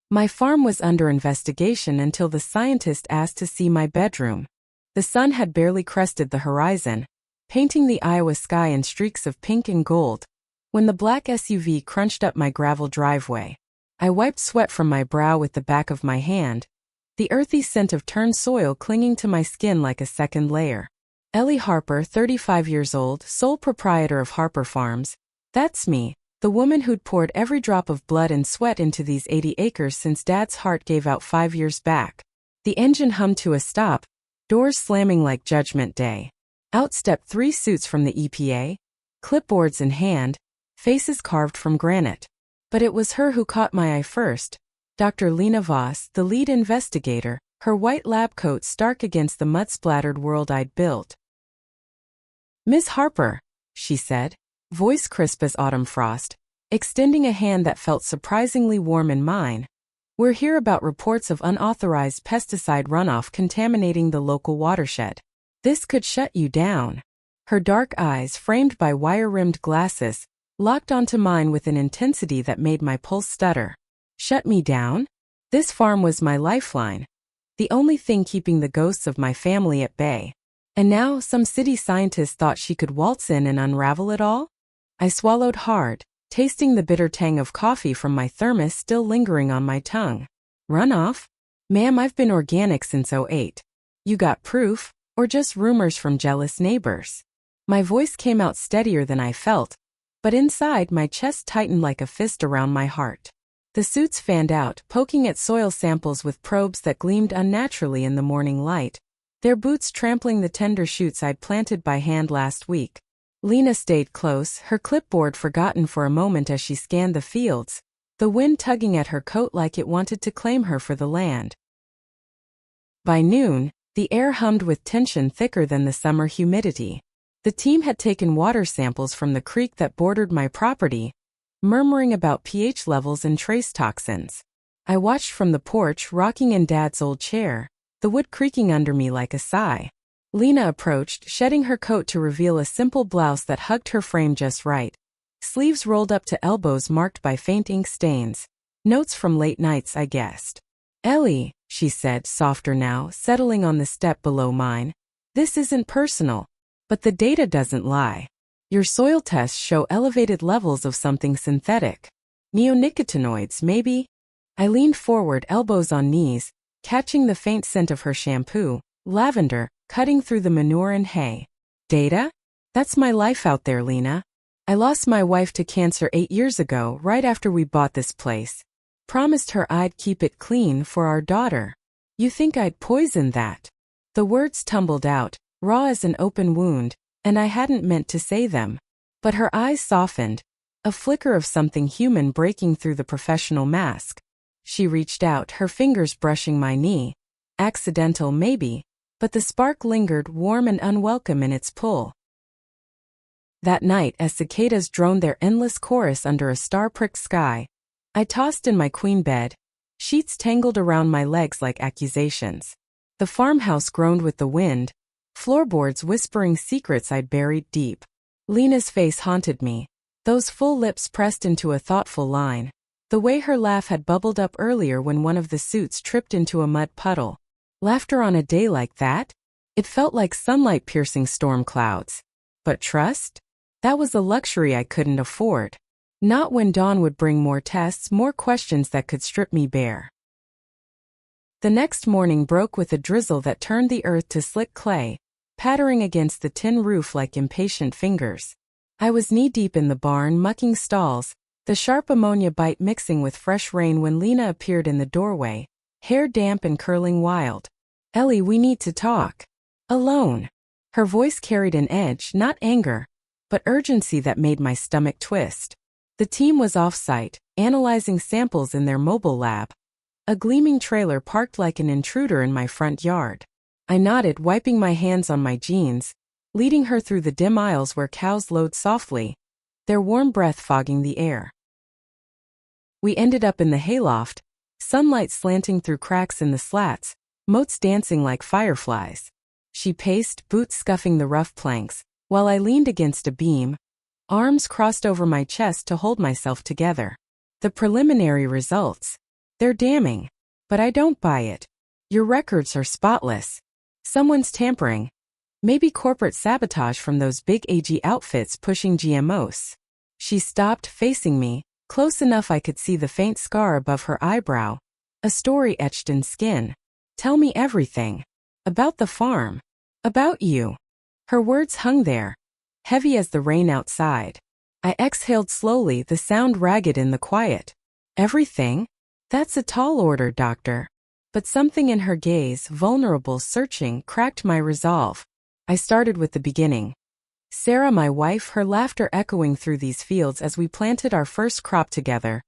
My farm was under investigation until the scientist asked to see my bedroom. The sun had barely crested the horizon, painting the Iowa sky in streaks of pink and gold, when the black SUV crunched up my gravel driveway. I wiped sweat from my brow with the back of my hand, the earthy scent of turned soil clinging to my skin like a second layer. Ellie Harper, 35 years old, sole proprietor of Harper Farms. That's me, the woman who'd poured every drop of blood and sweat into these 80 acres since Dad's heart gave out 5 years back. The engine hummed to a stop, doors slamming like Judgment Day. Out stepped 3 suits from the EPA, clipboards in hand, faces carved from granite. But it was her who caught my eye first. Dr. Lena Voss, the lead investigator, her white lab coat stark against the mud-splattered world I'd built. "Miss Harper," she said, voice crisp as autumn frost, extending a hand that felt surprisingly warm in mine. "We're here about reports of unauthorized pesticide runoff contaminating the local watershed. This could shut you down." Her dark eyes, framed by wire-rimmed glasses, locked onto mine with an intensity that made my pulse stutter. Shut me down? This farm was my lifeline, the only thing keeping the ghosts of my family at bay. And now some city scientist thought she could waltz in and unravel it all? I swallowed hard, tasting the bitter tang of coffee from my thermos still lingering on my tongue. "Runoff? Ma'am, I've been organic since '08. You got proof, or just rumors from jealous neighbors?" My voice came out steadier than I felt, but inside my chest tightened like a fist around my heart. The suits fanned out, poking at soil samples with probes that gleamed unnaturally in the morning light, their boots trampling the tender shoots I'd planted by hand last week. Lena stayed close, her clipboard forgotten for a moment as she scanned the fields, the wind tugging at her coat like it wanted to claim her for the land. By noon, the air hummed with tension thicker than the summer humidity. The team had taken water samples from the creek that bordered my property, murmuring about pH levels and trace toxins. I watched from the porch, rocking in Dad's old chair, the wood creaking under me like a sigh. Lena approached, shedding her coat to reveal a simple blouse that hugged her frame just right. Sleeves rolled up to elbows marked by faint ink stains. Notes from late nights, I guessed. "Ellie," she said, softer now, settling on the step below mine. "This isn't personal. But the data doesn't lie. Your soil tests show elevated levels of something synthetic. Neonicotinoids, maybe?" I leaned forward, elbows on knees, catching the faint scent of her shampoo, lavender, cutting through the manure and hay. "Data? That's my life out there, Lena. I lost my wife to cancer 8 years ago, right after we bought this place. Promised her I'd keep it clean for our daughter. You think I'd poison that?" The words tumbled out, raw as an open wound, and I hadn't meant to say them. But her eyes softened, a flicker of something human breaking through the professional mask. She reached out, her fingers brushing my knee. Accidental maybe, but the spark lingered, warm and unwelcome in its pull. That night, as cicadas droned their endless chorus under a star-pricked sky, I tossed in my queen bed, sheets tangled around my legs like accusations. The farmhouse groaned with the wind, floorboards whispering secrets I'd buried deep. Lena's face haunted me, those full lips pressed into a thoughtful line. The way her laugh had bubbled up earlier when one of the suits tripped into a mud puddle. Laughter on a day like that? It felt like sunlight piercing storm clouds. But trust? That was a luxury I couldn't afford. Not when dawn would bring more tests, more questions that could strip me bare. The next morning broke with a drizzle that turned the earth to slick clay, pattering against the tin roof like impatient fingers. I was knee-deep in the barn, mucking stalls, the sharp ammonia bite mixing with fresh rain when Lena appeared in the doorway, hair damp and curling wild. "Ellie, we need to talk. Alone." Her voice carried an edge, not anger, but urgency that made my stomach twist. The team was off-site, analyzing samples in their mobile lab. A gleaming trailer parked like an intruder in my front yard. I nodded, wiping my hands on my jeans, leading her through the dim aisles where cows lowed softly, their warm breath fogging the air. We ended up in the hayloft, sunlight slanting through cracks in the slats, motes dancing like fireflies. She paced, boots scuffing the rough planks, while I leaned against a beam, arms crossed over my chest to hold myself together. The preliminary results. They're damning. But I don't buy it. Your records are spotless. Someone's tampering. Maybe corporate sabotage from those big AG outfits pushing GMOs. She stopped, facing me, close enough I could see the faint scar above her eyebrow. A story etched in skin. Tell me everything. About the farm. About you. Her words hung there, heavy as the rain outside. I exhaled slowly, the sound ragged in the quiet. Everything? That's a tall order, doctor. But something in her gaze, vulnerable, searching, cracked my resolve. I started with the beginning. Sarah, my wife, her laughter echoing through these fields as we planted our first crop together.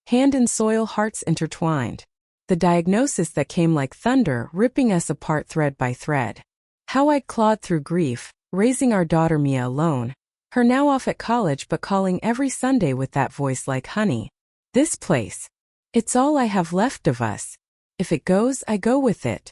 Hand in soil, hearts intertwined. The diagnosis that came like thunder, ripping us apart thread by thread. How I'd clawed through grief, raising our daughter Mia alone. Her now off at college but calling every Sunday with that voice like honey. This place. It's all I have left of us. If it goes, I go with it.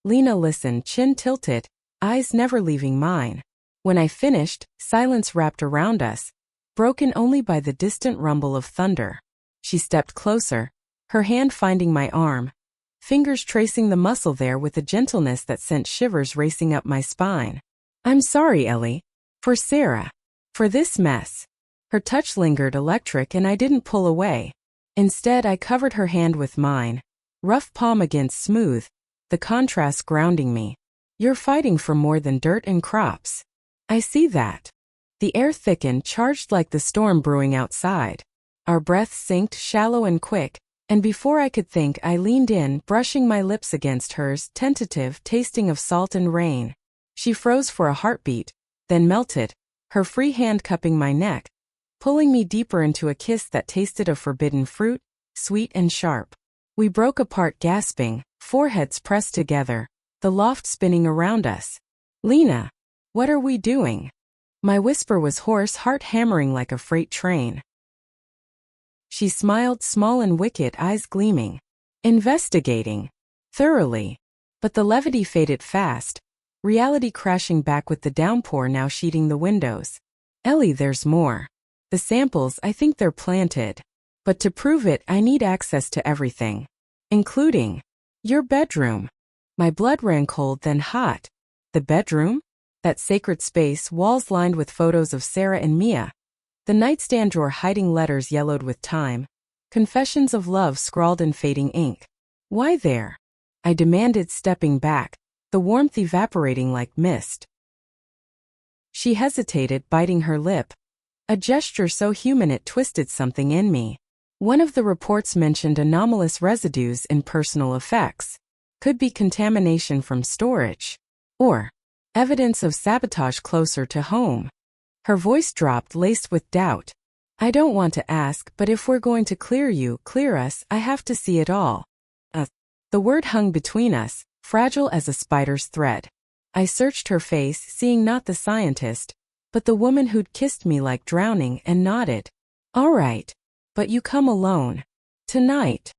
Lena listened, chin tilted, eyes never leaving mine. When I finished, silence wrapped around us, broken only by the distant rumble of thunder. She stepped closer, her hand finding my arm, fingers tracing the muscle there with a gentleness that sent shivers racing up my spine. I'm sorry, Ellie. For Sarah. For this mess. Her touch lingered electric and I didn't pull away. Instead, I covered her hand with mine, rough palm against smooth, the contrast grounding me. You're fighting for more than dirt and crops. I see that. The air thickened, charged like the storm brewing outside. Our breaths synced, shallow and quick, and before I could think, I leaned in, brushing my lips against hers, tentative, tasting of salt and rain. She froze for a heartbeat, then melted, her free hand cupping my neck, pulling me deeper into a kiss that tasted of forbidden fruit, sweet and sharp. We broke apart gasping, foreheads pressed together, the loft spinning around us. Lena, what are we doing? My whisper was hoarse, heart hammering like a freight train. She smiled, small and wicked, eyes gleaming. Investigating. Thoroughly. But the levity faded fast, reality crashing back with the downpour now sheeting the windows. Ellie, there's more. The samples, I think they're planted. But to prove it, I need access to everything. Including your bedroom. My blood ran cold then hot. The bedroom? That sacred space, walls lined with photos of Sarah and Mia. The nightstand drawer hiding letters yellowed with time. Confessions of love scrawled in fading ink. Why there? I demanded, stepping back, the warmth evaporating like mist. She hesitated, biting her lip. A gesture so human it twisted something in me. One of the reports mentioned anomalous residues in personal effects. Could be contamination from storage. Or evidence of sabotage closer to home. Her voice dropped, laced with doubt. I don't want to ask, but if we're going to clear us, I have to see it all. The word hung between us, fragile as a spider's thread. I searched her face, seeing not the scientist, but the woman who'd kissed me like drowning, and nodded. All right. But you come alone. Tonight.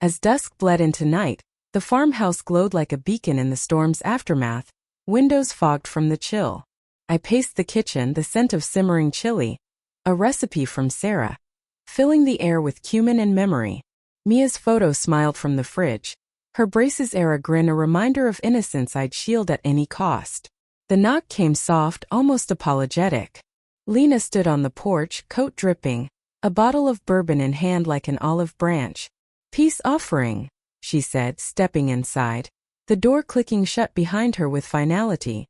As dusk bled into night, the farmhouse glowed like a beacon in the storm's aftermath, windows fogged from the chill. I paced the kitchen, the scent of simmering chili, a recipe from Sarah, filling the air with cumin and memory. Mia's photo smiled from the fridge, her braces-era grin a reminder of innocence I'd shield at any cost. The knock came soft, almost apologetic. Lena stood on the porch, coat dripping, a bottle of bourbon in hand like an olive branch. Peace offering, she said, stepping inside, the door clicking shut behind her with finality.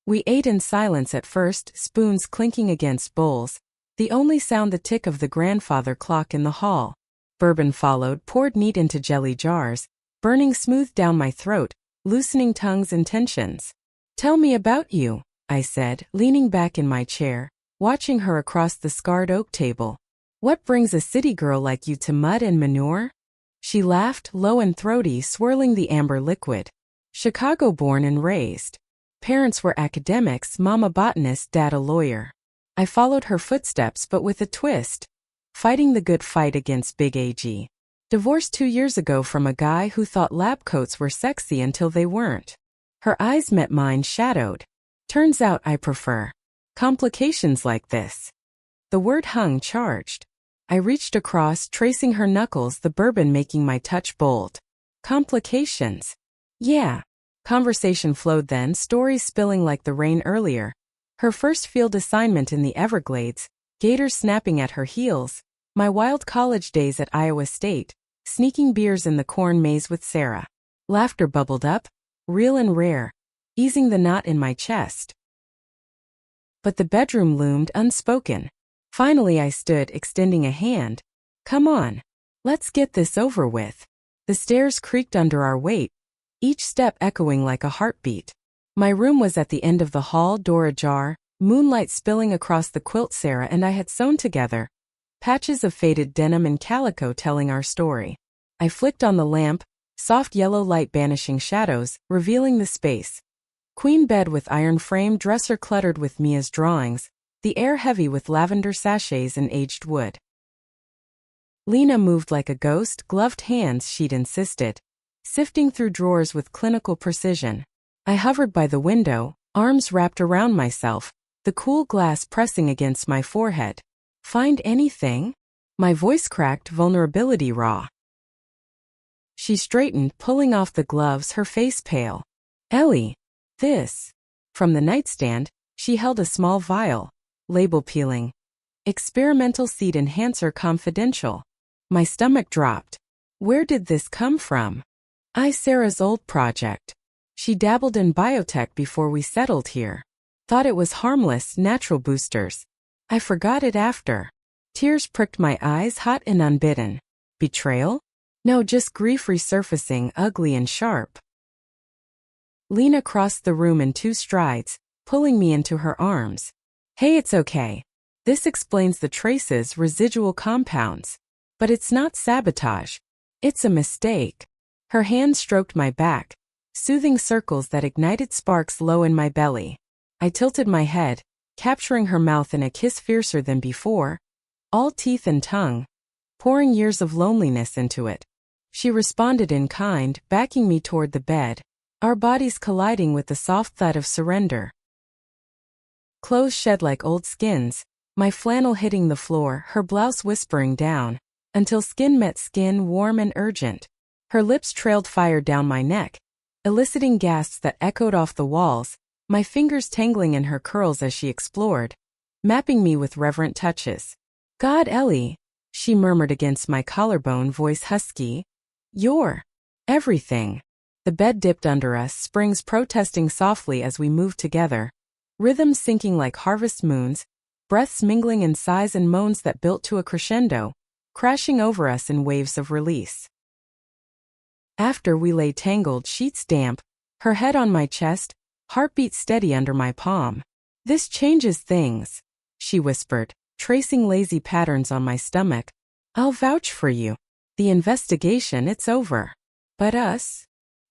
We ate in silence at first, spoons clinking against bowls, the only sound the tick of the grandfather clock in the hall. Bourbon followed, poured neat into jelly jars, burning smooth down my throat, loosening tongues and tensions. Tell me about you, I said, leaning back in my chair, watching her across the scarred oak table. What brings a city girl like you to mud and manure? She laughed, low and throaty, swirling the amber liquid. Chicago born and raised. Parents were academics, mama botanist, dad a lawyer. I followed her footsteps but with a twist. Fighting the good fight against Big AG. Divorced 2 years ago from a guy who thought lab coats were sexy until they weren't. Her eyes met mine, shadowed. Turns out I prefer complications like this. The word hung charged. I reached across, tracing her knuckles, the bourbon making my touch bold. Complications. Yeah. Conversation flowed then, stories spilling like the rain earlier. Her first field assignment in the Everglades, gators snapping at her heels, my wild college days at Iowa State, sneaking beers in the corn maze with Sarah. Laughter bubbled up, real and rare, easing the knot in my chest. But the bedroom loomed unspoken. Finally I stood, extending a hand. Come on. Let's get this over with. The stairs creaked under our weight, each step echoing like a heartbeat. My room was at the end of the hall, door ajar, moonlight spilling across the quilt Sarah and I had sewn together, patches of faded denim and calico telling our story. I flicked on the lamp, soft yellow light banishing shadows, revealing the space. Queen bed with iron frame, dresser cluttered with Mia's drawings, the air heavy with lavender sachets and aged wood. Lena moved like a ghost, gloved hands, she'd insisted, sifting through drawers with clinical precision. I hovered by the window, arms wrapped around myself, the cool glass pressing against my forehead. Find anything? My voice cracked, vulnerability raw. She straightened, pulling off the gloves, her face pale. Ellie, this. From the nightstand, she held a small vial, label peeling. Experimental seed enhancer confidential. My stomach dropped. Where did this come from? Sarah's old project. She dabbled in biotech before we settled here. Thought it was harmless, natural boosters. I forgot it after. Tears pricked my eyes, hot and unbidden. Betrayal? No, just grief resurfacing, ugly and sharp. Lena crossed the room in 2 strides, pulling me into her arms. Hey, it's okay. This explains the traces, residual compounds. But it's not sabotage. It's a mistake. Her hand stroked my back, soothing circles that ignited sparks low in my belly. I tilted my head, capturing her mouth in a kiss fiercer than before, all teeth and tongue, pouring years of loneliness into it. She responded in kind, backing me toward the bed, our bodies colliding with the soft thud of surrender. Clothes shed like old skins, my flannel hitting the floor, her blouse whispering down, until skin met skin, warm and urgent. Her lips trailed fire down my neck, eliciting gasps that echoed off the walls, my fingers tangling in her curls as she explored, mapping me with reverent touches. God, Ellie, she murmured against my collarbone, voice husky. You're everything. The bed dipped under us, springs protesting softly as we moved together, rhythms sinking like harvest moons, breaths mingling in sighs and moans that built to a crescendo, crashing over us in waves of release. After we lay tangled, sheets damp, her head on my chest, heartbeat steady under my palm. This changes things, she whispered, tracing lazy patterns on my stomach. I'll vouch for you. The investigation, it's over. But us?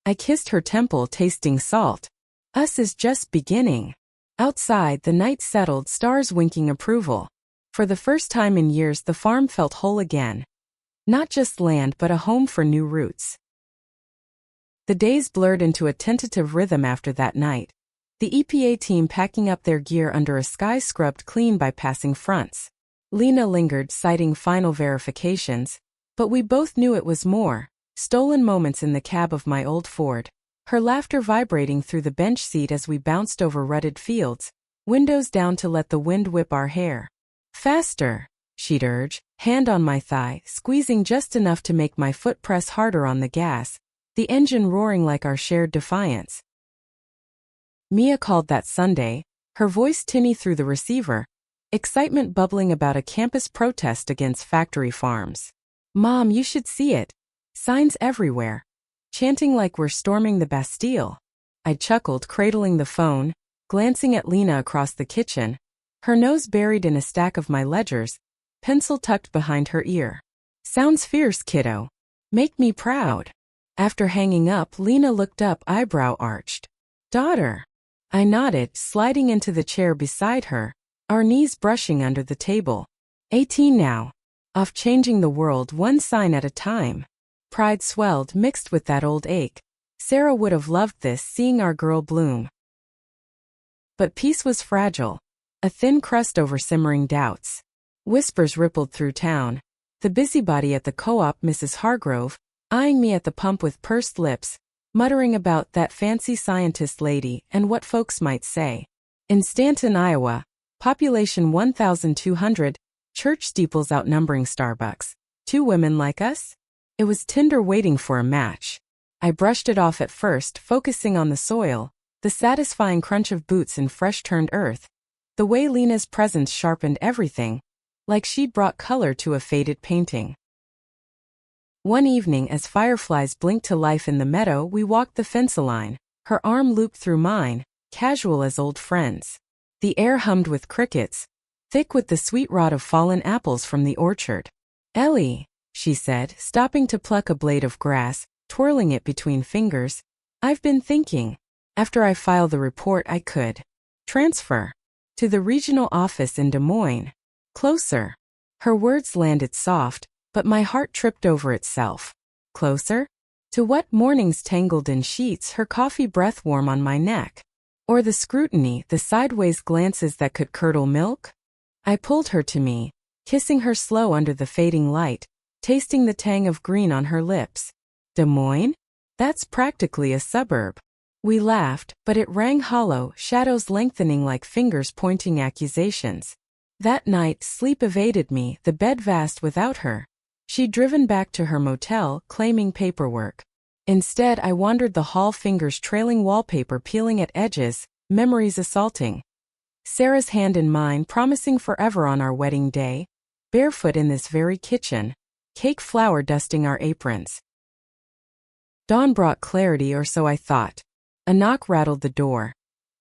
I kissed her temple, tasting salt. Us is just beginning. Outside, the night settled, stars winking approval. For the first time in years, the farm felt whole again. Not just land, but a home for new roots. The days blurred into a tentative rhythm after that night. The EPA team packing up their gear under a sky scrubbed clean by passing fronts. Lena lingered, citing final verifications, but we both knew it was more. Stolen moments in the cab of my old Ford, her laughter vibrating through the bench seat as we bounced over rutted fields, windows down to let the wind whip our hair. Faster, she'd urge, hand on my thigh, squeezing just enough to make my foot press harder on the gas, the engine roaring like our shared defiance. Mia called that Sunday, her voice tinny through the receiver, excitement bubbling about a campus protest against factory farms. Mom, you should see it. Signs everywhere. Chanting like we're storming the Bastille. I chuckled, cradling the phone, glancing at Lena across the kitchen, her nose buried in a stack of my ledgers, pencil tucked behind her ear. Sounds fierce, kiddo. Make me proud. After hanging up, Lena looked up, eyebrow arched. Daughter. I nodded, sliding into the chair beside her, our knees brushing under the table. 18 now. Off changing the world one sign at a time. Pride swelled, mixed with that old ache. Sarah would have loved this, seeing our girl bloom. But peace was fragile, a thin crust over simmering doubts. Whispers rippled through town. The busybody at the co-op, Mrs. Hargrove, eyeing me at the pump with pursed lips, muttering about that fancy scientist lady and what folks might say. In Stanton, Iowa, population 1,200, church steeples outnumbering Starbucks. 2 women like us? It was Tinder waiting for a match. I brushed it off at first, focusing on the soil, the satisfying crunch of boots in fresh-turned earth, the way Lena's presence sharpened everything, like she'd brought color to a faded painting. One evening, as fireflies blinked to life in the meadow, we walked the fence-a-line, her arm looped through mine, casual as old friends. The air hummed with crickets, thick with the sweet rot of fallen apples from the orchard. "Ellie," she said, stopping to pluck a blade of grass, twirling it between fingers, "I've been thinking, after I file the report I could transfer to the regional office in Des Moines. Closer." Her words landed soft, but my heart tripped over itself. Closer? To what? Mornings tangled in sheets, her coffee breath warm on my neck. Or the scrutiny, the sideways glances that could curdle milk? I pulled her to me, kissing her slow under the fading light, tasting the tang of green on her lips. Des Moines? That's practically a suburb. We laughed, but it rang hollow, shadows lengthening like fingers pointing accusations. That night, sleep evaded me, the bed vast without her. She'd driven back to her motel, claiming paperwork. Instead, I wandered the hall, fingers trailing wallpaper, peeling at edges, memories assaulting. Sarah's hand in mine, promising forever on our wedding day, barefoot in this very kitchen, cake flour dusting our aprons. Dawn brought clarity, or so I thought. A knock rattled the door.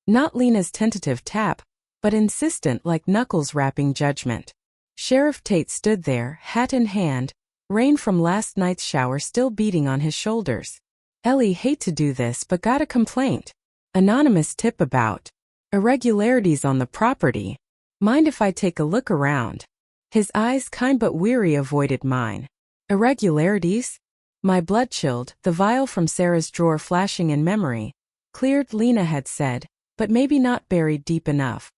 Not Lena's tentative tap, but insistent, like knuckles rapping judgment. Sheriff Tate stood there, hat in hand, rain from last night's shower still beating on his shoulders. "Ellie, hate to do this, but got a complaint. Anonymous tip about irregularities on the property. Mind if I take a look around?" His eyes, kind but weary, avoided mine. Irregularities? My blood chilled, the vial from Sarah's drawer flashing in memory. Cleared, Lena had said, but maybe not buried deep enough.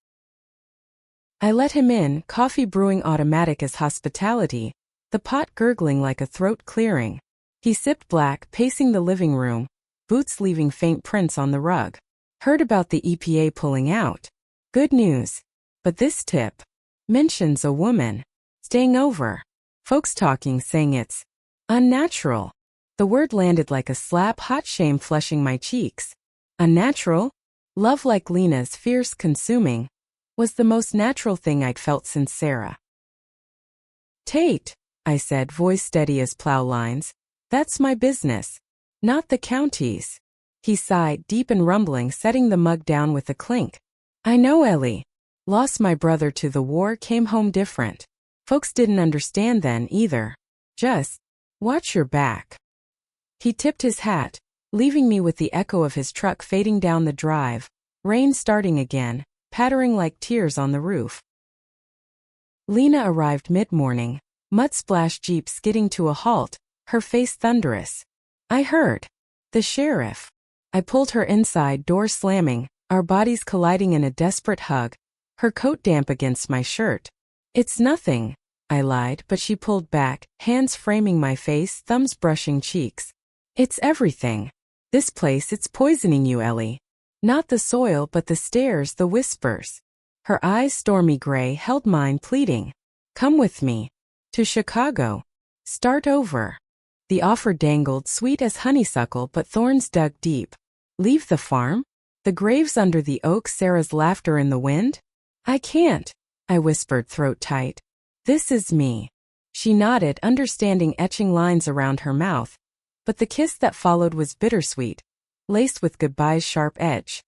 I let him in, coffee brewing automatic as hospitality, the pot gurgling like a throat clearing. He sipped black, pacing the living room, boots leaving faint prints on the rug. "Heard about the EPA pulling out. Good news. But this tip mentions a woman staying over. Folks talking, saying it's unnatural." The word landed like a slap, hot shame flushing my cheeks. Unnatural? Love like Lena's, fierce, consuming, was the most natural thing I'd felt since Sarah. "Tate," I said, voice steady as plow lines, "that's my business, not the county's." He sighed, deep and rumbling, setting the mug down with a clink. "I know, Ellie. Lost my brother to the war, came home different. Folks didn't understand then either. Just watch your back." He tipped his hat, leaving me with the echo of his truck fading down the drive, rain starting again, pattering like tears on the roof. Lena arrived mid-morning, mud-splashed Jeep skidding to a halt, her face thunderous. "I heard. The sheriff." I pulled her inside, door slamming, our bodies colliding in a desperate hug, her coat damp against my shirt. "It's nothing," I lied, but she pulled back, hands framing my face, thumbs brushing cheeks. "It's everything. This place, it's poisoning you, Ellie. Not the soil, but the stares, the whispers." Her eyes, stormy gray, held mine, pleading. "Come with me. To Chicago. Start over." The offer dangled, sweet as honeysuckle, but thorns dug deep. Leave the farm? The graves under the oaks, Sarah's laughter in the wind? "I can't," I whispered, throat tight. "This is me." She nodded, understanding, etching lines around her mouth. But the kiss that followed was bittersweet, laced with goodbye's sharp edge.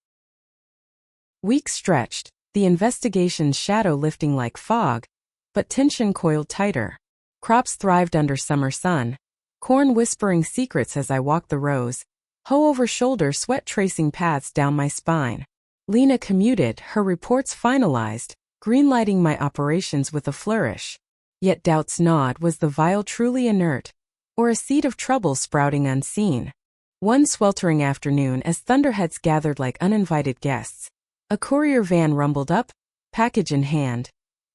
Weeks stretched, the investigation's shadow lifting like fog, but tension coiled tighter. Crops thrived under summer sun, corn whispering secrets as I walked the rows, hoe over shoulder, sweat tracing paths down my spine. Lena commuted, her reports finalized, greenlighting my operations with a flourish. Yet doubts gnawed, was the vial truly inert, or a seed of trouble sprouting unseen? One sweltering afternoon, as thunderheads gathered like uninvited guests, a courier van rumbled up, package in hand.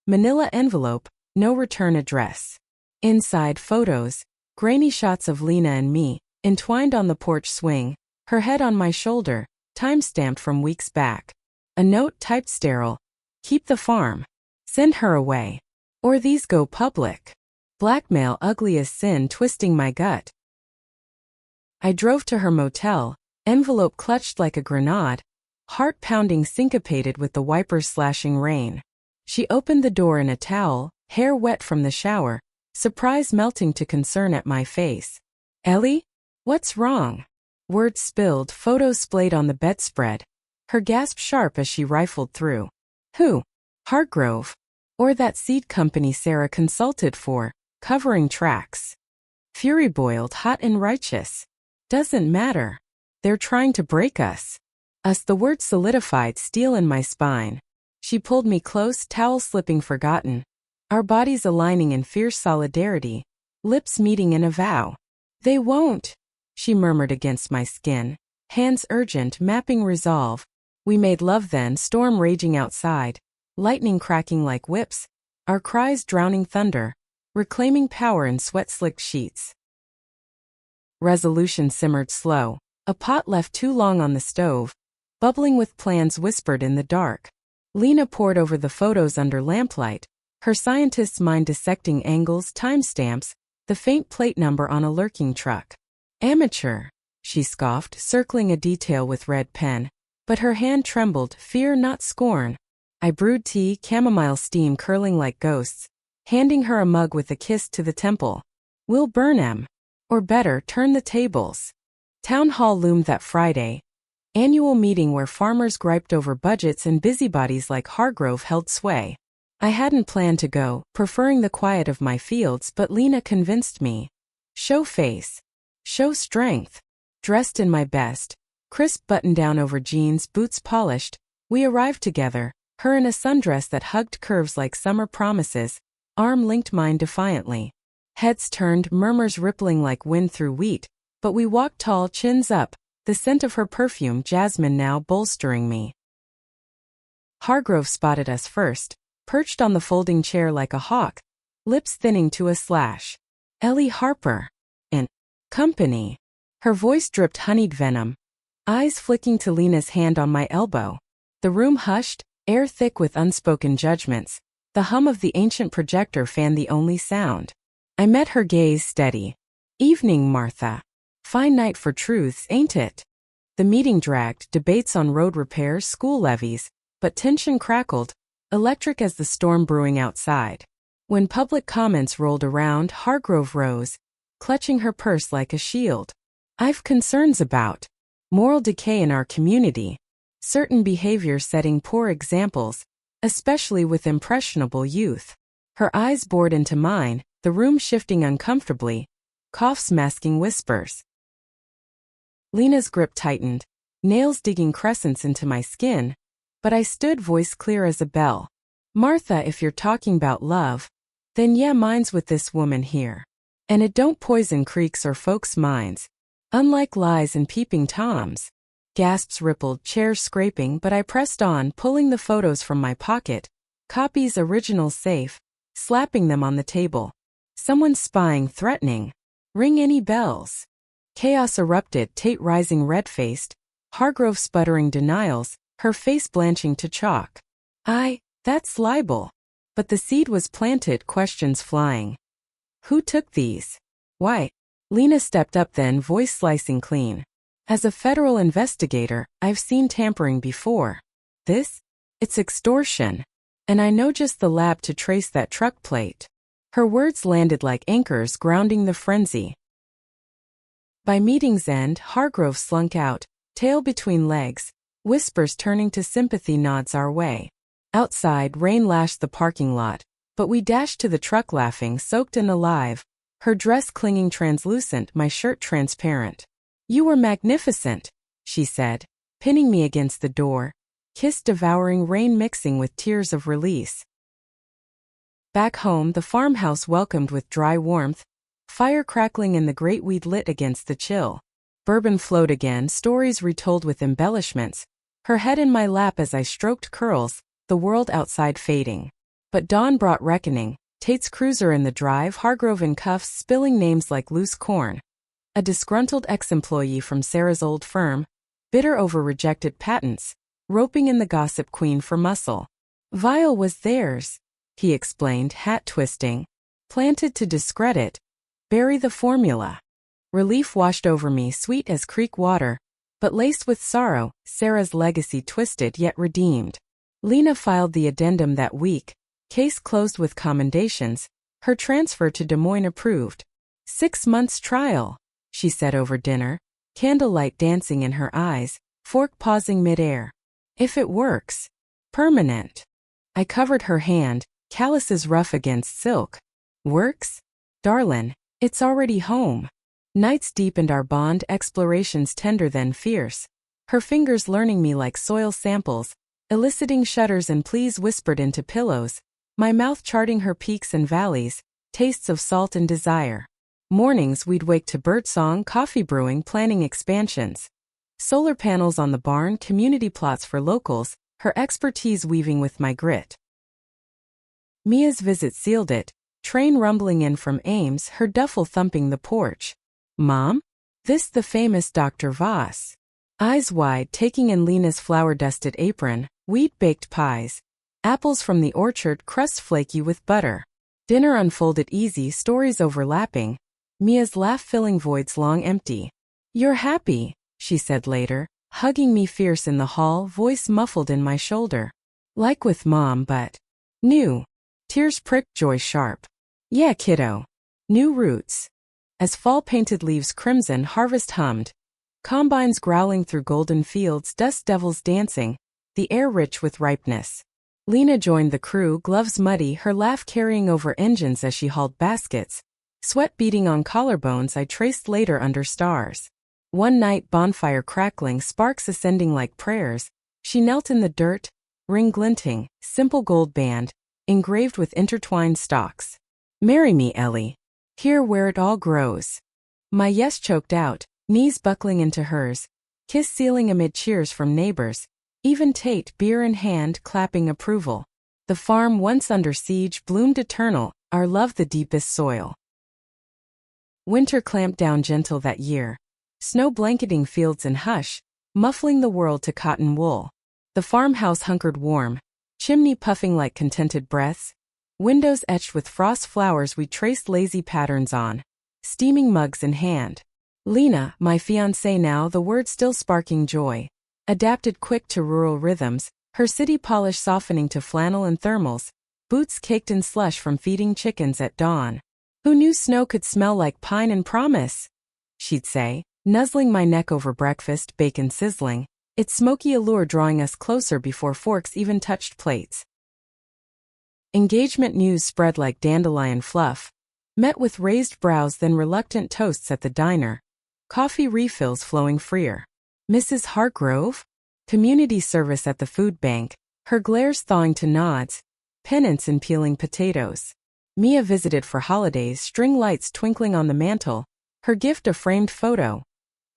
Manila envelope, no return address. Inside, photos, grainy shots of Lena and me, entwined on the porch swing, her head on my shoulder, time-stamped from weeks back. A note typed sterile: keep the farm. Send her away. Or these go public. Blackmail ugly as sin twisting my gut. I drove to her motel, envelope clutched like a grenade, heart pounding syncopated with the wipers slashing rain. She opened the door in a towel, hair wet from the shower, surprise melting to concern at my face. Ellie? What's wrong? Words spilled, photos splayed on the bedspread. Her gasp sharp as she rifled through. Who? Hargrove. Or that seed company Sarah consulted for, covering tracks. Fury boiled, hot and righteous. Doesn't matter. They're trying to break us. The word solidified, steel in my spine. She pulled me close, towel slipping forgotten. Our bodies aligning in fierce solidarity, lips meeting in a vow. They won't, she murmured against my skin, hands urgent, mapping resolve. We made love then, storm raging outside, lightning cracking like whips, our cries drowning thunder, reclaiming power in sweat-slicked sheets. Resolution simmered slow, a pot left too long on the stove, bubbling with plans whispered in the dark. Lena pored over the photos under lamplight, her scientist's mind dissecting angles, timestamps, the faint plate number on a lurking truck. Amateur, she scoffed, circling a detail with red pen, but her hand trembled, fear not scorn. I brewed tea, chamomile steam curling like ghosts, handing her a mug with a kiss to the temple. We'll burn 'em. Or better, turn the tables. Town hall loomed that Friday. Annual meeting where farmers griped over budgets and busybodies like Hargrove held sway. I hadn't planned to go, preferring the quiet of my fields, but Lena convinced me. Show face. Show strength. Dressed in my best, crisp button-down over jeans, boots polished, we arrived together, her in a sundress that hugged curves like summer promises, arm linked mine defiantly. Heads turned, murmurs rippling like wind through wheat, but we walked tall, chins up, the scent of her perfume, jasmine now bolstering me. Hargrove spotted us first, perched on the folding chair like a hawk, lips thinning to a slash. Ellie Harper. In company. Her voice dripped honeyed venom, eyes flicking to Lena's hand on my elbow. The room hushed, air thick with unspoken judgments. The hum of the ancient projector fanned the only sound. I met her gaze steady. Evening, Martha. Fine night for truths, ain't it? The meeting dragged, debates on road repairs, school levies, but tension crackled, electric as the storm brewing outside. When public comments rolled around, Hargrove rose, clutching her purse like a shield. I've concerns about moral decay in our community, certain behavior setting poor examples, especially with impressionable youth. Her eyes bored into mine, the room shifting uncomfortably, coughs masking whispers. Lena's grip tightened, nails digging crescents into my skin, but I stood, voice clear as a bell. Martha, if you're talking about love, then yeah, mine's with this woman here. And it don't poison creeks or folks' minds. Unlike lies and peeping toms. Gasps rippled, chairs scraping, but I pressed on, pulling the photos from my pocket, copies, originals safe, slapping them on the table. Someone spying, threatening. Ring any bells? Chaos erupted, Tate rising red-faced, Hargrove sputtering denials, her face blanching to chalk. That's libel. But the seed was planted, questions flying. Who took these? Why? Lena stepped up then, voice slicing clean. As a federal investigator, I've seen tampering before. It's extortion. And I know just the lab to trace that truck plate. Her words landed like anchors, grounding the frenzy. By meeting's end, Hargrove slunk out, tail between legs, whispers turning to sympathy, nods our way. Outside, rain lashed the parking lot, but we dashed to the truck laughing, soaked and alive, her dress clinging translucent, my shirt transparent. You were magnificent, she said, pinning me against the door, kiss devouring, rain mixing with tears of release. Back home, the farmhouse welcomed with dry warmth, fire crackling and the great weed lit against the chill. Bourbon flowed again, stories retold with embellishments, her head in my lap as I stroked curls, the world outside fading. But dawn brought reckoning, Tate's cruiser in the drive, Hargrove in cuffs, spilling names like loose corn. A disgruntled ex-employee from Sarah's old firm, bitter over rejected patents, roping in the gossip queen for muscle. Vial was theirs, he explained, hat twisting. Planted to discredit. Bury the formula. Relief washed over me, sweet as creek water, but laced with sorrow, Sarah's legacy twisted yet redeemed. Lena filed the addendum that week, case closed with commendations, her transfer to Des Moines approved. 6 months trial, she said over dinner, candlelight dancing in her eyes, fork pausing midair. If it works. Permanent. I covered her hand, calluses rough against silk. Works? Darlin', it's already home. Nights deepened our bond, explorations tender then fierce. Her fingers learning me like soil samples, eliciting shudders and pleas whispered into pillows, my mouth charting her peaks and valleys, tastes of salt and desire. Mornings we'd wake to birdsong, coffee brewing, planning expansions. Solar panels on the barn, community plots for locals, her expertise weaving with my grit. Mia's visit sealed it, train rumbling in from Ames, her duffel thumping the porch. Mom? This the famous Dr. Voss. Eyes wide, taking in Lena's flour-dusted apron, wheat-baked pies. Apples from the orchard, crust flaky with butter. Dinner unfolded easy, stories overlapping. Mia's laugh filling voids long empty. You're happy, she said later, hugging me fierce in the hall, voice muffled in my shoulder. Like with Mom, but new. Tears pricked, joy sharp. Yeah, kiddo. New roots. As fall painted leaves crimson, harvest hummed. Combines growling through golden fields, dust devils dancing, the air rich with ripeness. Lena joined the crew, gloves muddy, her laugh carrying over engines as she hauled baskets. Sweat beading on collarbones I traced later under stars. One night, bonfire crackling, sparks ascending like prayers. She knelt in the dirt, ring glinting, simple gold band, engraved with intertwined stalks. Marry me, Ellie. Here where it all grows. My yes choked out, knees buckling into hers, kiss sealing amid cheers from neighbors, even Tate, beer in hand, clapping approval. The farm once under siege bloomed eternal, our love the deepest soil. Winter clamped down gentle that year, snow blanketing fields and hush, muffling the world to cotton wool. The farmhouse hunkered warm, chimney puffing like contented breaths, windows etched with frost flowers we traced lazy patterns on, steaming mugs in hand. Lena, my fiancée now, the word still sparking joy, adapted quick to rural rhythms, her city polish softening to flannel and thermals, boots caked in slush from feeding chickens at dawn. Who knew snow could smell like pine and promise? She'd say, nuzzling my neck over breakfast, bacon sizzling, its smoky allure drawing us closer before forks even touched plates. Engagement news spread like dandelion fluff, met with raised brows then reluctant toasts at the diner, coffee refills flowing freer. Mrs. Hargrove? Community service at the food bank, her glares thawing to nods, penance in peeling potatoes. Mia visited for holidays, string lights twinkling on the mantel, her gift a framed photo.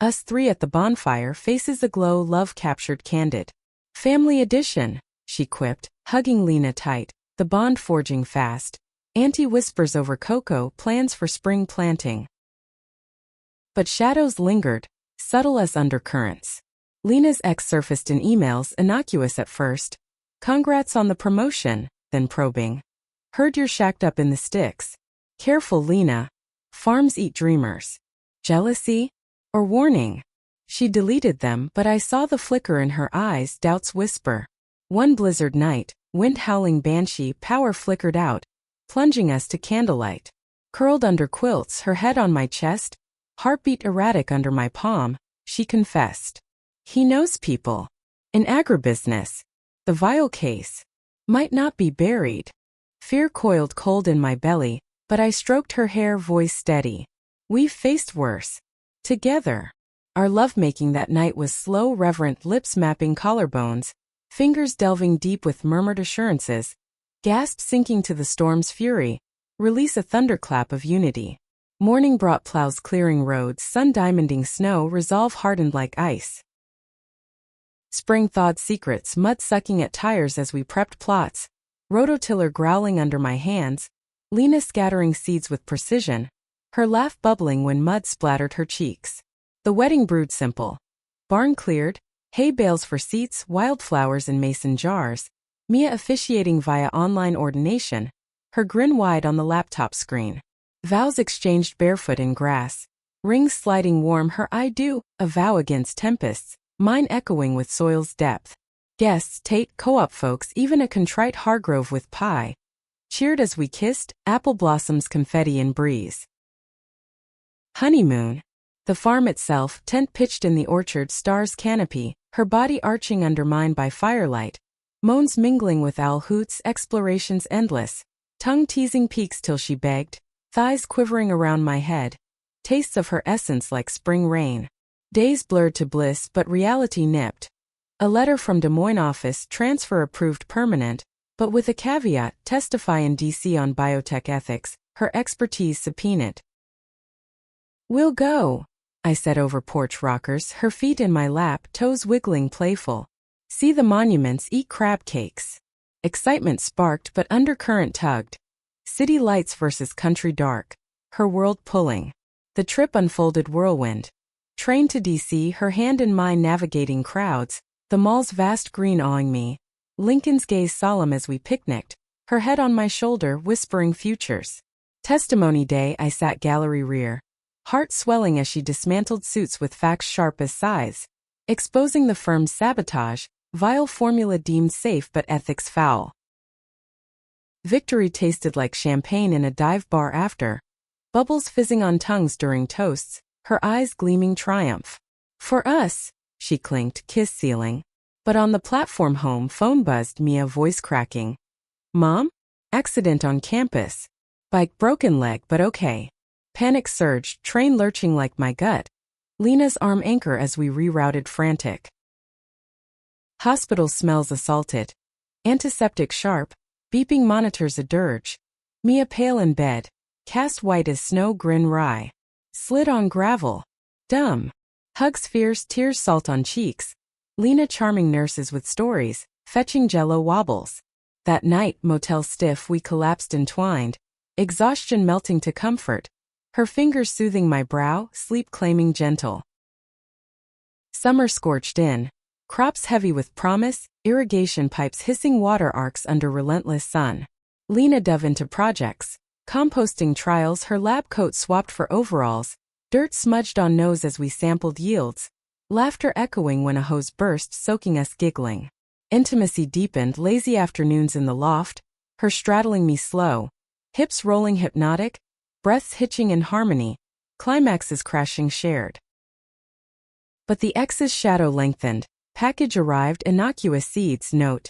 Us three at the bonfire, faces aglow, love captured candid. Family edition, she quipped, hugging Lena tight, the bond forging fast. Auntie whispers over cocoa, plans for spring planting. But shadows lingered, subtle as undercurrents. Lena's ex surfaced in emails, innocuous at first. Congrats on the promotion, then probing. Heard you're shacked up in the sticks. Careful, Lena. Farms eat dreamers. Jealousy? Or warning? She deleted them, but I saw the flicker in her eyes, doubts whisper. One blizzard night, wind howling banshee, power flickered out, plunging us to candlelight. Curled under quilts, her head on my chest, heartbeat erratic under my palm, she confessed. He knows people. In agribusiness. The vial case. Might not be buried. Fear coiled cold in my belly, but I stroked her hair, voice steady. We've faced worse. Together. Our lovemaking that night was slow, reverent, lips mapping collarbones, fingers delving deep with murmured assurances, gasp sinking to the storm's fury, release a thunderclap of unity. Morning brought plows clearing roads, sun diamonding snow, resolve hardened like ice. Spring thawed secrets, mud sucking at tires as we prepped plots, rototiller growling under my hands, Lena scattering seeds with precision, her laugh bubbling when mud splattered her cheeks. The wedding brewed simple. Barn cleared, hay bales for seats, wildflowers in mason jars, Mia officiating via online ordination, her grin wide on the laptop screen. Vows exchanged barefoot in grass, rings sliding warm, her I do, a vow against tempests, mine echoing with soil's depth. Guests, Tate, co-op folks, even a contrite Hargrove with pie, cheered as we kissed, apple blossoms confetti in breeze. Honeymoon. The farm itself, tent pitched in the orchard, stars canopy, her body arching undermined by firelight, moans mingling with owl hoots, explorations endless, tongue-teasing peaks till she begged, thighs quivering around my head, tastes of her essence like spring rain. Days blurred to bliss but reality nipped. A letter from Des Moines office, transfer approved permanent, but with a caveat, testify in D.C. on biotech ethics, her expertise subpoenaed. We'll go, I said over porch rockers, her feet in my lap, toes wiggling playful. See the monuments, eat crab cakes. Excitement sparked but undercurrent tugged. City lights versus country dark, her world pulling. The trip unfolded whirlwind. Train to D.C., her hand in mine navigating crowds, the mall's vast green awing me. Lincoln's gaze solemn as we picnicked, her head on my shoulder whispering futures. Testimony day, I sat gallery rear. Heart swelling as she dismantled suits with facts sharp as scythes, exposing the firm's sabotage, vile formula deemed safe but ethics foul. Victory tasted like champagne in a dive bar after, bubbles fizzing on tongues during toasts, her eyes gleaming triumph. For us, she clinked, kiss ceiling. But on the platform home, phone buzzed, Mia voice cracking. Mom? Accident on campus. Bike broken leg but okay. Panic surged, train lurching like my gut. Lena's arm anchor as we rerouted frantic. Hospital smells assaulted. Antiseptic sharp, beeping monitors a dirge. Mia pale in bed, cast white as snow, grin wry. Slid on gravel. Dumb. Hugs fierce, tears salt on cheeks. Lena charming nurses with stories, fetching jello wobbles. That night, motel stiff, we collapsed entwined. Exhaustion melting to comfort. Her fingers soothing my brow, sleep claiming gentle. Summer scorched in. Crops heavy with promise, irrigation pipes hissing water arcs under relentless sun. Lena dove into projects. Composting trials, her lab coat swapped for overalls. Dirt smudged on nose as we sampled yields. Laughter echoing when a hose burst, soaking us giggling. Intimacy deepened, lazy afternoons in the loft, her straddling me slow. Hips rolling hypnotic, breaths hitching in harmony, climaxes crashing shared. But the X's shadow lengthened, package arrived, innocuous seeds, note.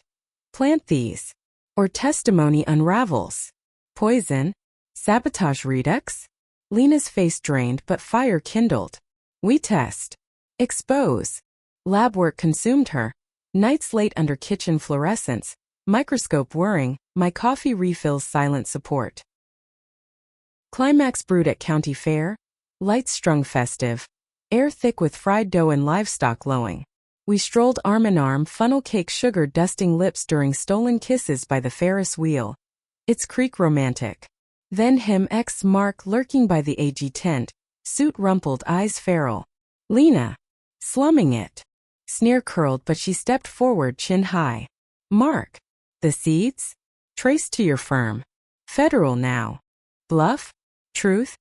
Plant these. Or testimony unravels. Poison? Sabotage redux? Lena's face drained but fire kindled. We test. Expose. Lab work consumed her. Nights late under kitchen fluorescence, microscope whirring, my coffee refills silent support. Climax brewed at county fair, lights strung festive, air thick with fried dough and livestock lowing. We strolled arm in arm, funnel cake sugar dusting lips during stolen kisses by the Ferris wheel. It's creek romantic. Then him X Mark lurking by the AG tent, suit rumpled, eyes feral. Lena. Slumming it. Sneer curled but she stepped forward, chin high. Mark. The seeds? Traced to your firm. Federal now. Bluff? Truth?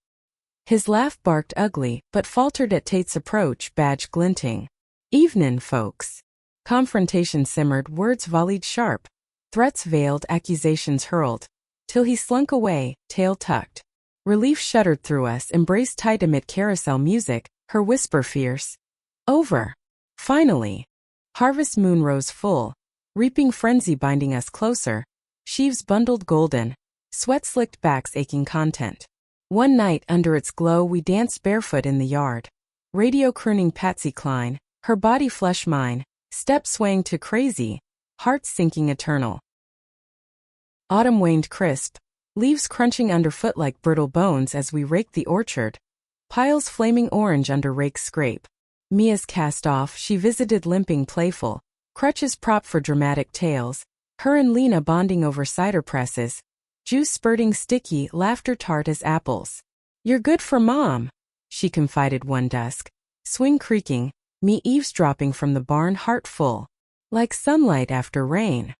His laugh barked ugly, but faltered at Tate's approach, badge glinting. Evenin', folks. Confrontation simmered, words volleyed sharp. Threats veiled, accusations hurled. Till he slunk away, tail tucked. Relief shuddered through us, embraced tight amid carousel music, her whisper fierce. Over. Finally. Harvest moon rose full. Reaping frenzy binding us closer. Sheaves bundled golden. Sweat slicked backs aching content. One night under its glow we danced barefoot in the yard. Radio crooning Patsy Cline, her body flesh mine, step swaying to crazy, heart sinking eternal. Autumn waned crisp, leaves crunching underfoot like brittle bones as we raked the orchard. Piles flaming orange under rake's scrape. Mia's cast off, she visited limping playful. Crutches prop for dramatic tales. Her and Lena bonding over cider presses. juice spurting sticky, laughter tart as apples. "You're good for Mom," she confided one dusk. Swing creaking, me eavesdropping from the barn, heart full. Like sunlight after rain.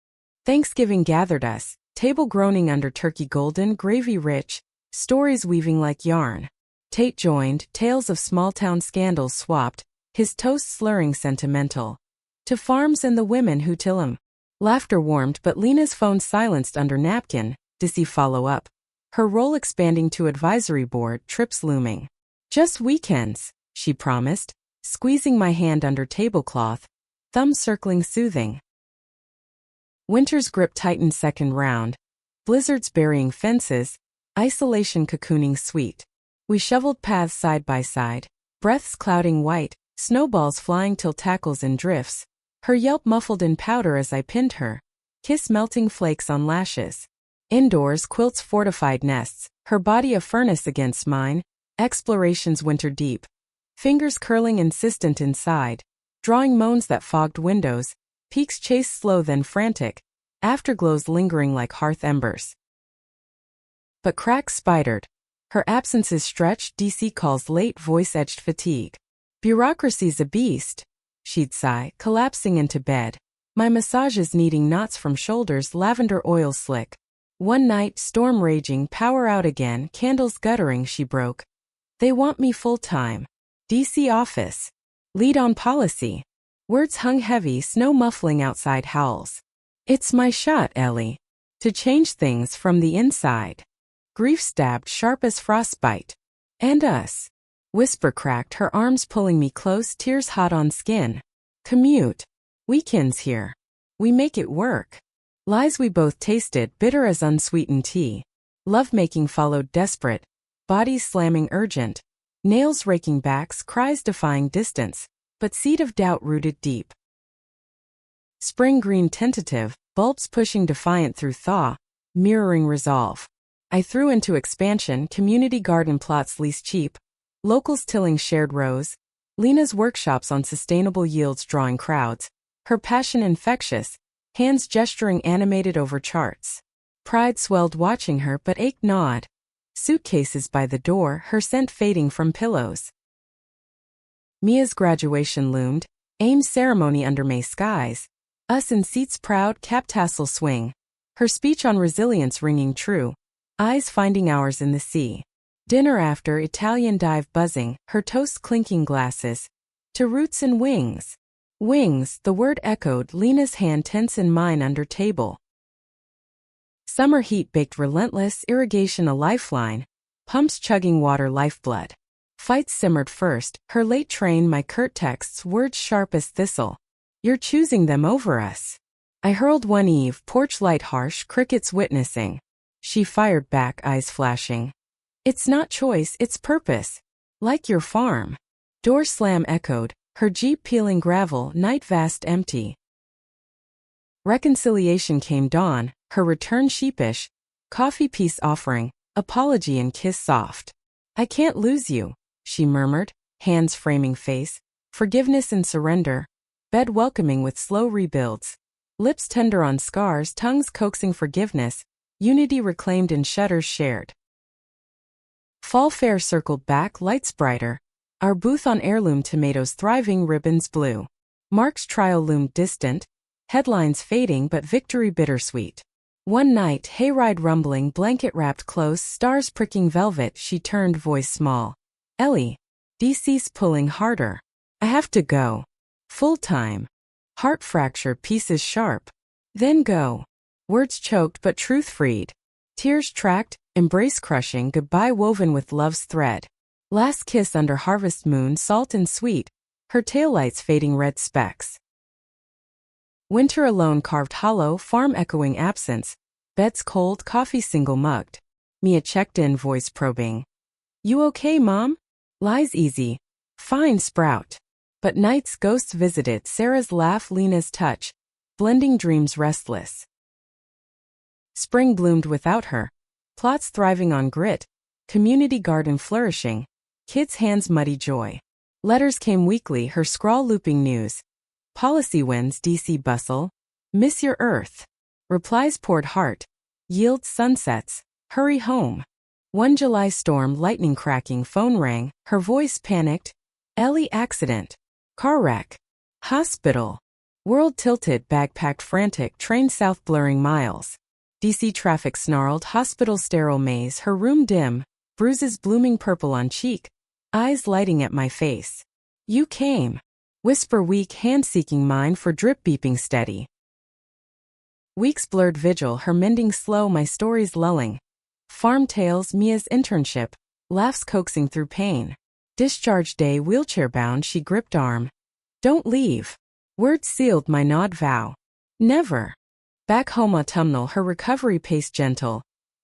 Thanksgiving gathered us, table groaning under turkey golden, gravy rich, stories weaving like yarn. Tate joined, tales of small-town scandals swapped, his toast slurring sentimental. To farms and the women who till 'em. Laughter warmed but Lena's phone silenced under napkin, dizzy follow-up. Her role expanding to advisory board, trips looming. "Just weekends," she promised, squeezing my hand under tablecloth, thumb circling soothing. Winter's grip tightened second round. Blizzards burying fences, isolation cocooning sweet. We shoveled paths side by side, breaths clouding white, snowballs flying till tackles in drifts. Her yelp muffled in powder as I pinned her. Kiss melting flakes on lashes. Indoors quilts fortified nests, her body a furnace against mine. Explorations winter deep. Fingers curling insistent inside. Drawing moans that fogged windows. Peaks chased slow then frantic. Afterglows lingering like hearth embers. But cracks spidered. Her absences stretched, DC calls late, voice-edged fatigue. "Bureaucracy's a beast," she'd sigh, collapsing into bed. My massages needing knots from shoulders, lavender oil slick. One night, storm raging, power out again, candles guttering, she broke. "They want me full-time. DC office. Lead on policy." Words hung heavy, snow muffling outside howls. "It's my shot, Ellie. To change things from the inside." Grief stabbed sharp as frostbite. "And us." Whisper cracked, her arms pulling me close, tears hot on skin. "Commute. Weekends here. We make it work." Lies we both tasted, bitter as unsweetened tea. Lovemaking followed desperate. Bodies slamming urgent. Nails raking backs, cries defying distance. But seed of doubt rooted deep. Spring green tentative, bulbs pushing defiant through thaw. Mirroring resolve. I threw into expansion, community garden plots least cheap. Locals tilling shared rows. Lena's workshops on sustainable yields drawing crowds. Her passion infectious. Hands gesturing animated over charts. Pride swelled watching her but ached gnawed. Suitcases by the door, her scent fading from pillows. Mia's graduation loomed, AIM's ceremony under May skies. Us in seats proud, cap tassel swing. Her speech on resilience ringing true. Eyes finding ours in the sea. Dinner after, Italian dive buzzing, her toast clinking glasses. To roots and wings. Wings, the word echoed, Lena's hand tense in mine under table. Summer heat baked relentless, irrigation a lifeline. Pumps chugging water lifeblood. Fights simmered first, her late train, my curt texts, words sharp as thistle. "You're choosing them over us." I hurled one eve, porch light harsh, crickets witnessing. She fired back, eyes flashing. "It's not choice, it's purpose. Like your farm." Door slam echoed, her Jeep peeling gravel, night vast empty. Reconciliation came dawn, her return sheepish. Coffee peace offering, apology and kiss soft. "I can't lose you," she murmured, hands framing face. Forgiveness and surrender. Bed welcoming with slow rebuilds. Lips tender on scars, tongues coaxing forgiveness. Unity reclaimed and shudders shared. Fall fair circled back, lights brighter. Our booth on heirloom tomatoes thriving, ribbons blue. Mark's trial loomed distant. Headlines fading but victory bittersweet. One night, hayride rumbling, blanket wrapped close, stars pricking velvet, she turned, voice small. "Ellie." DC's pulling harder. "I have to go. Full time. Heart fracture, pieces sharp. Then go." Words choked but truth freed. Tears tracked, embrace crushing, goodbye woven with love's thread. Last kiss under harvest moon, salt and sweet. Her taillights fading red specks. Winter alone carved hollow, farm echoing absence. Beds cold, coffee single mugged. Mia checked in, voice probing. "You okay, Mom?" Lies easy. "Fine, Sprout." But nights ghosts visited, Sarah's laugh, Lena's touch. Blending dreams restless. Spring bloomed without her. Plots thriving on grit. Community garden flourishing. Kids' hands muddy joy. Letters came weekly, her scrawl looping news. Policy wins, DC bustle. "Miss your earth." Replies poured heart. yield sunsets, hurry home. One July storm, lightning cracking, phone rang, her voice panicked. Ellie accident. Car wreck. Hospital. World tilted, bag packed frantic, train south blurring miles. DC traffic snarled, hospital sterile maze, her room dim, bruises blooming purple on cheek, eyes lighting at my face. You came. Whisper weak, hand seeking mine for drip beeping steady. Weeks blurred vigil, her mending slow, my stories lulling. Farm tales, Mia's internship, laughs coaxing through pain. Discharge day, wheelchair bound, she gripped arm. Don't leave. Words sealed my gnawed vow. Never. Back home autumnal, her recovery pace gentle.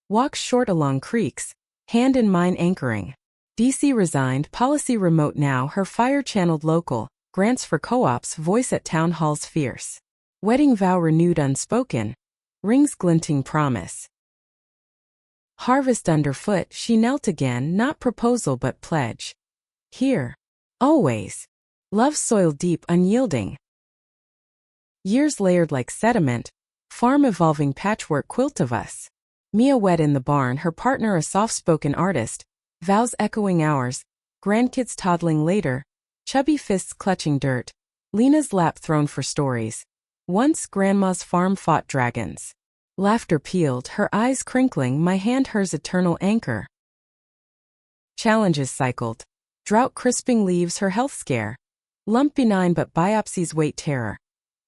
Walks short along creeks, hand in mine anchoring. DC resigned, policy remote now, her fire channeled local. Grants for co-ops, voice at town halls fierce. Wedding vow renewed unspoken. Rings glinting promise. Harvest underfoot, she knelt again, not proposal but pledge. Here. Always. Love soil deep, unyielding. Years layered like sediment. Farm evolving patchwork quilt of us. Mia wed in the barn, her partner a soft-spoken artist. Vows echoing ours. Grandkids toddling later. Chubby fists clutching dirt. Lena's lap thrown for stories. Once grandma's farm fought dragons. Laughter peeled, her eyes crinkling, my hand hers eternal anchor. Challenges cycled. Drought crisping leaves, her health scare. Lump benign but biopsies wait terror.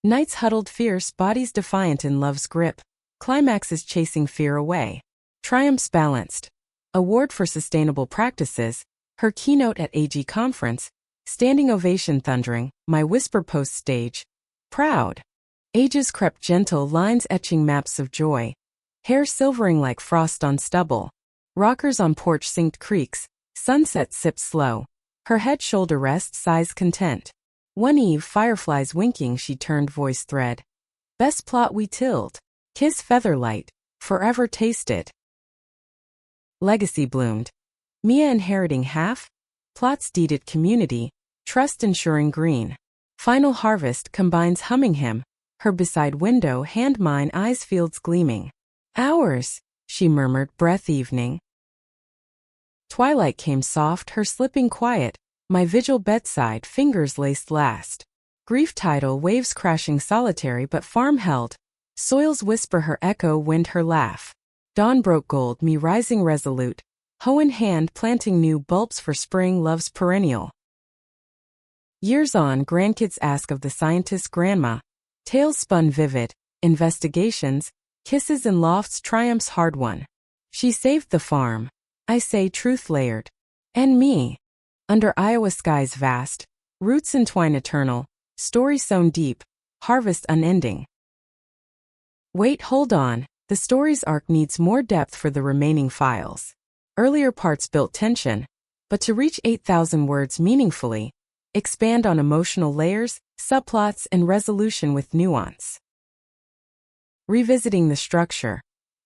Nights huddled fierce, bodies defiant in love's grip. Climaxes chasing fear away. Triumphs balanced. Award for sustainable practices. Her keynote at AG conference. Standing ovation thundering, my whisper post stage. Proud. Ages crept gentle, lines etching maps of joy. Hair silvering like frost on stubble. Rockers on porch synced creaks. Sunset sipped slow. Her head shoulder rest, sighs content. One eve, fireflies winking, she turned voice thread. Best plot we tilled. Kiss featherlight. Forever tasted. Legacy bloomed. Mia inheriting half. Plots deeded community. Trust ensuring green. Final harvest combines humming hymn. Her beside window, hand mine, eyes fields gleaming. Ours, she murmured, breath evening. Twilight came soft, her slipping quiet. My vigil bedside, fingers laced last. Grief tidal, waves crashing solitary but farm held. Soils whisper her echo, wind her laugh. Dawn broke gold, me rising resolute. Hoe in hand, planting new bulbs for spring, love's perennial. Years on, grandkids ask of the scientist's grandma. Tales spun vivid, investigations, kisses in lofts, triumphs hard won. She saved the farm. I say truth layered. And me. Under Iowa skies vast, roots entwine eternal, story sown deep, harvest unending. Wait, hold on, the story's arc needs more depth for the remaining files. Earlier parts built tension, but to reach 8,000 words meaningfully, expand on emotional layers, subplots, and resolution with nuance. Revisiting the structure.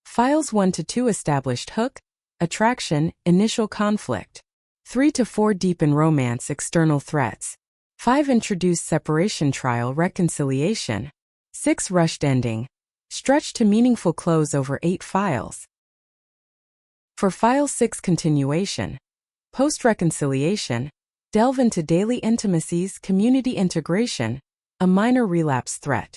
Files 1 to 2 established hook, attraction, initial conflict. 3 to 4 deepen romance, external threats. 5 introduce separation, trial, reconciliation. 6 rushed ending. Stretch to meaningful close over 8 files. For File 6 continuation. Post-reconciliation. Delve into daily intimacies, community integration, a minor relapse threat.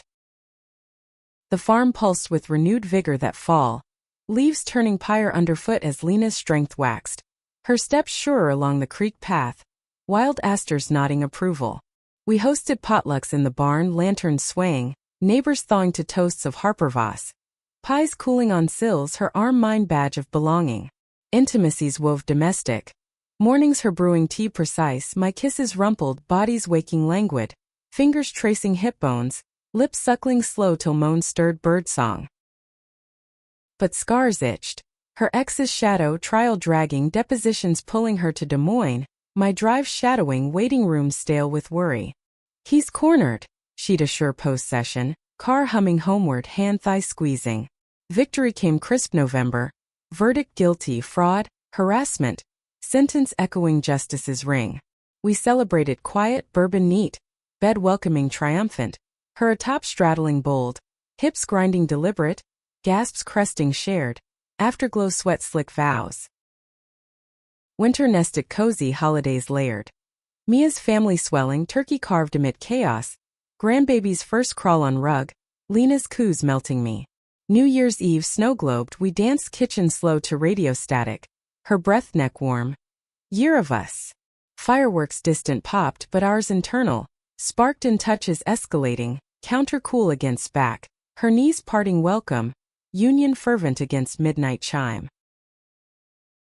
The farm pulsed with renewed vigor that fall, leaves turning pyre underfoot as Lena's strength waxed. Her steps surer along the creek path, wild asters nodding approval. We hosted potlucks in the barn, lanterns swaying, neighbors thawing to toasts of Harpervoss. Pies cooling on sills, her arm mine badge of belonging. Intimacies wove domestic. Mornings her brewing tea precise, my kisses rumpled, bodies waking languid, fingers tracing hip bones, lips suckling slow till moans stirred birdsong. But scars itched. Her ex's shadow, trial dragging, depositions pulling her to Des Moines, my drive shadowing, waiting rooms stale with worry. He's cornered, she'd assure post-session, car humming homeward, hand-thigh squeezing. Victory came crisp November. Verdict guilty, fraud, harassment. Sentence echoing justice's ring. We celebrated quiet, bourbon neat, bed welcoming triumphant, her atop straddling bold, hips grinding deliberate, gasps cresting shared, afterglow sweat slick vows. Winter nested cozy, holidays layered. Mia's family swelling, turkey carved amid chaos, grandbaby's first crawl on rug, Lena's coos melting me. New Year's Eve snow globed, we danced kitchen slow to radio static, her breath neck warm. Year of us. Fireworks distant popped but ours internal, sparked in touches escalating, counter cool against back, her knees parting welcome, union fervent against midnight chime.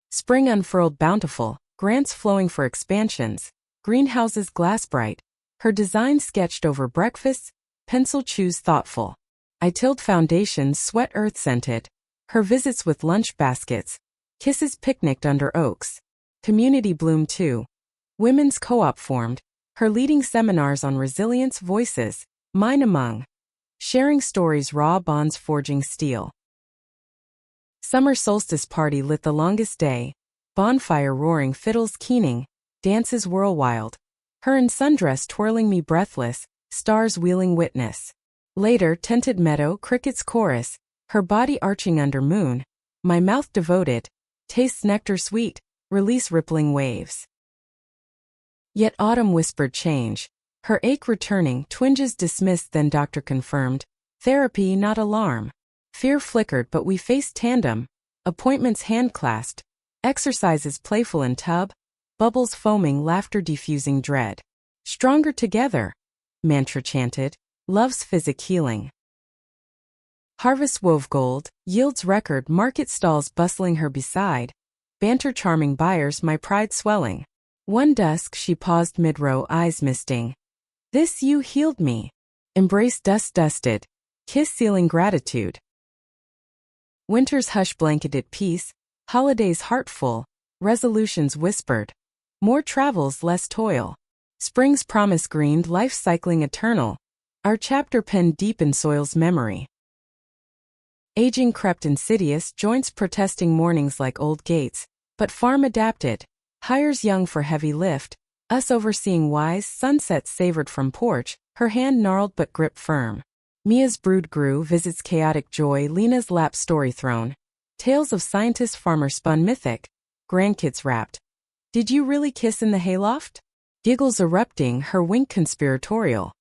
Spring unfurled bountiful, grants flowing for expansions, greenhouses glass bright, her design sketched over breakfasts, pencil chews thoughtful. I tilled foundations sweat earth scented, her visits with lunch baskets, kisses picnicked under oaks. Community bloom too. Women's co-op formed, her leading seminars on resilience voices, mine among. Sharing stories raw bonds forging steel. Summer solstice party lit the longest day, bonfire roaring fiddles keening, dances whirl wild. Her in sundress twirling me breathless, stars wheeling witness. Later tented meadow crickets chorus, her body arching under moon, my mouth devoted, tastes nectar sweet, release rippling waves. Yet autumn whispered change, her ache returning, twinges dismissed then doctor confirmed, therapy not alarm. Fear flickered but we faced tandem, appointments hand-clasped, exercises playful in tub, bubbles foaming laughter diffusing dread. Stronger together, mantra chanted, love's physic healing. Harvest wove gold, yields record market stalls bustling her beside, banter charming buyers my pride swelling. One dusk she paused mid-row eyes misting. This you healed me. Embrace dust dusted, kiss sealing gratitude. Winter's hush blanketed peace, holidays heartful, resolutions whispered. More travels less toil. Spring's promise greened life cycling eternal, our chapter penned deep in soil's memory. Aging crept insidious joints protesting mornings like old gates, but farm adapted, hires young for heavy lift, us overseeing wise sunsets savored from porch, her hand gnarled but grip firm. Mia's brood grew visits chaotic joy Lena's lap story thrown, tales of scientist farmer spun mythic, grandkids rapped. Did you really kiss in the hayloft? Giggles erupting her wink conspiratorial.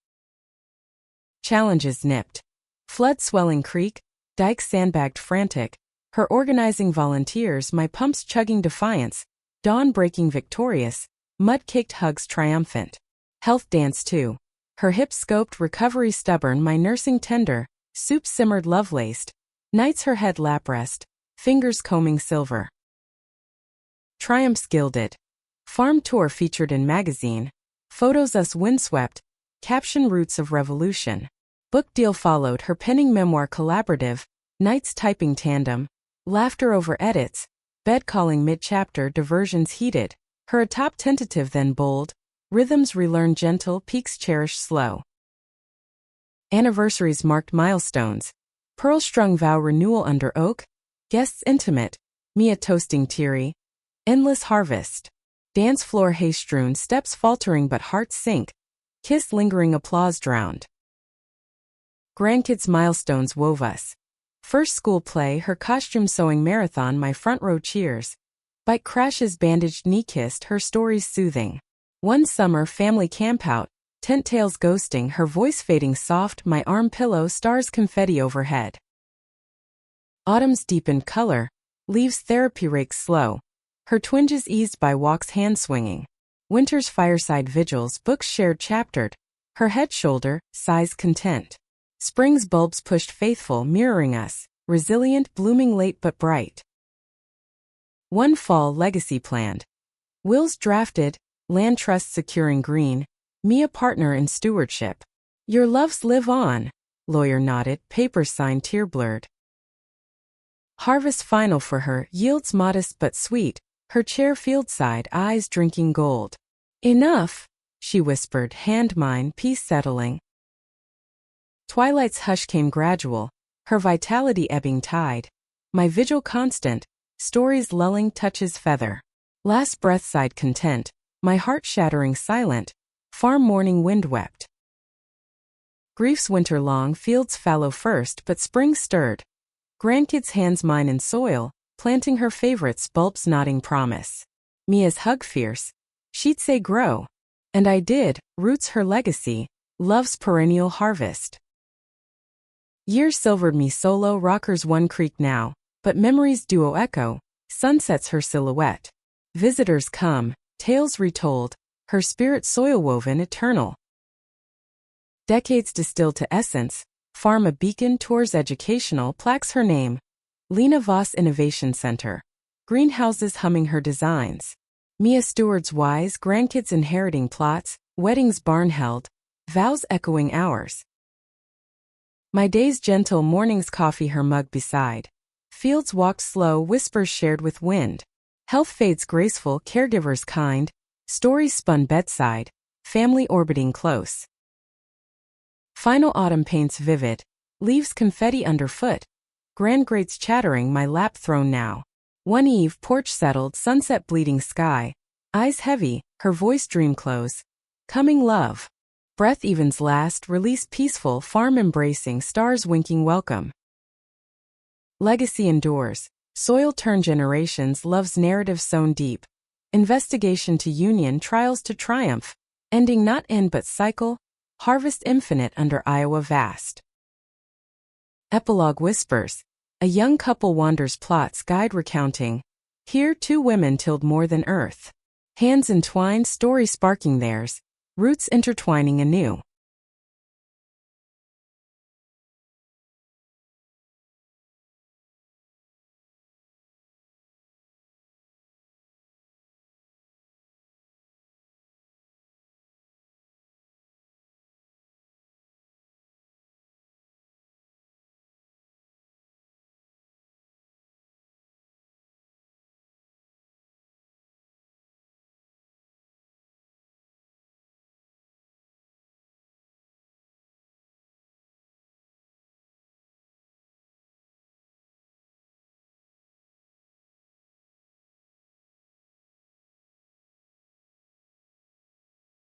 Challenges nipped. Flood swelling creek, dike sandbagged frantic, her organizing volunteers my pumps chugging defiance, dawn breaking victorious, mud-caked hugs triumphant. Health dance too. Her hips scoped recovery stubborn my nursing tender, soup simmered love-laced, nights her head lap rest, fingers combing silver. Triumphs gilded. Farm tour featured in magazine, photos us windswept, caption roots of revolution. Book deal followed her penning memoir collaborative, nights typing tandem, laughter over edits, bed calling mid-chapter diversions heated, her atop tentative then bold, rhythms relearn gentle peaks cherish slow. Anniversaries marked milestones, pearl-strung vow renewal under oak, guests intimate, Mia toasting teary, endless harvest. Dance floor hay-strewn steps faltering but hearts sink, kiss lingering applause drowned. Grandkids milestones wove us. First school play her costume sewing marathon my front row cheers. Bike crashes bandaged knee kissed her stories soothing. One summer family campout, tent tails ghosting her voice fading soft my arm pillow stars confetti overhead. Autumn's deepened color, leaves therapy rakes slow. Her twinges eased by walks hand swinging. Winter's fireside vigils books shared chaptered, her head shoulder, sighs content. Spring's bulbs pushed faithful mirroring us, resilient blooming late but bright. One fall legacy planned. Wills drafted, land trust securing green, Mia partner in stewardship. Your loves live on, lawyer nodded, papers signed tear blurred. Harvest final for her yields modest but sweet, her chair fieldside eyes drinking gold. Enough, she whispered, hand mine, peace settling. Twilight's hush came gradual, her vitality ebbing tide. My vigil constant, stories lulling touches feather. Last breath sighed content, my heart shattering silent, farm morning wind wept. Grief's winter long fields fallow first but spring stirred. Grandkids hands mine in soil, planting her favorites bulbs nodding promise. Mia's hug fierce. She'd say grow. And I did, roots her legacy, love's perennial harvest. Years silvered me solo rockers one creak now, but memories duo echo, sunsets her silhouette. Visitors come, tales retold, her spirit soil woven eternal. Decades distilled to essence, farm a beacon tours educational plaques her name. Lena Voss Innovation Center. Greenhouses humming her designs. Mia stewards wise grandkids inheriting plots, weddings barn held, vows echoing ours. My day's gentle morning's coffee her mug beside. Fields walked slow whispers shared with wind. Health fades graceful caregivers kind. Stories spun bedside, family orbiting close. Final autumn paints vivid, leaves confetti underfoot. Grand greats chattering my lap throne now. One eve porch settled sunset bleeding sky. Eyes heavy, her voice dream close. Coming love. Breath evens last release peaceful farm embracing stars winking welcome. Legacy endures. Soil turn generations love's narrative sown deep. Investigation to union trials to triumph. Ending not end but cycle. Harvest infinite under Iowa vast. Epilogue whispers. A young couple wanders plots guide recounting. Here 2 women tilled more than earth. Hands entwined story sparking theirs. Roots intertwining anew.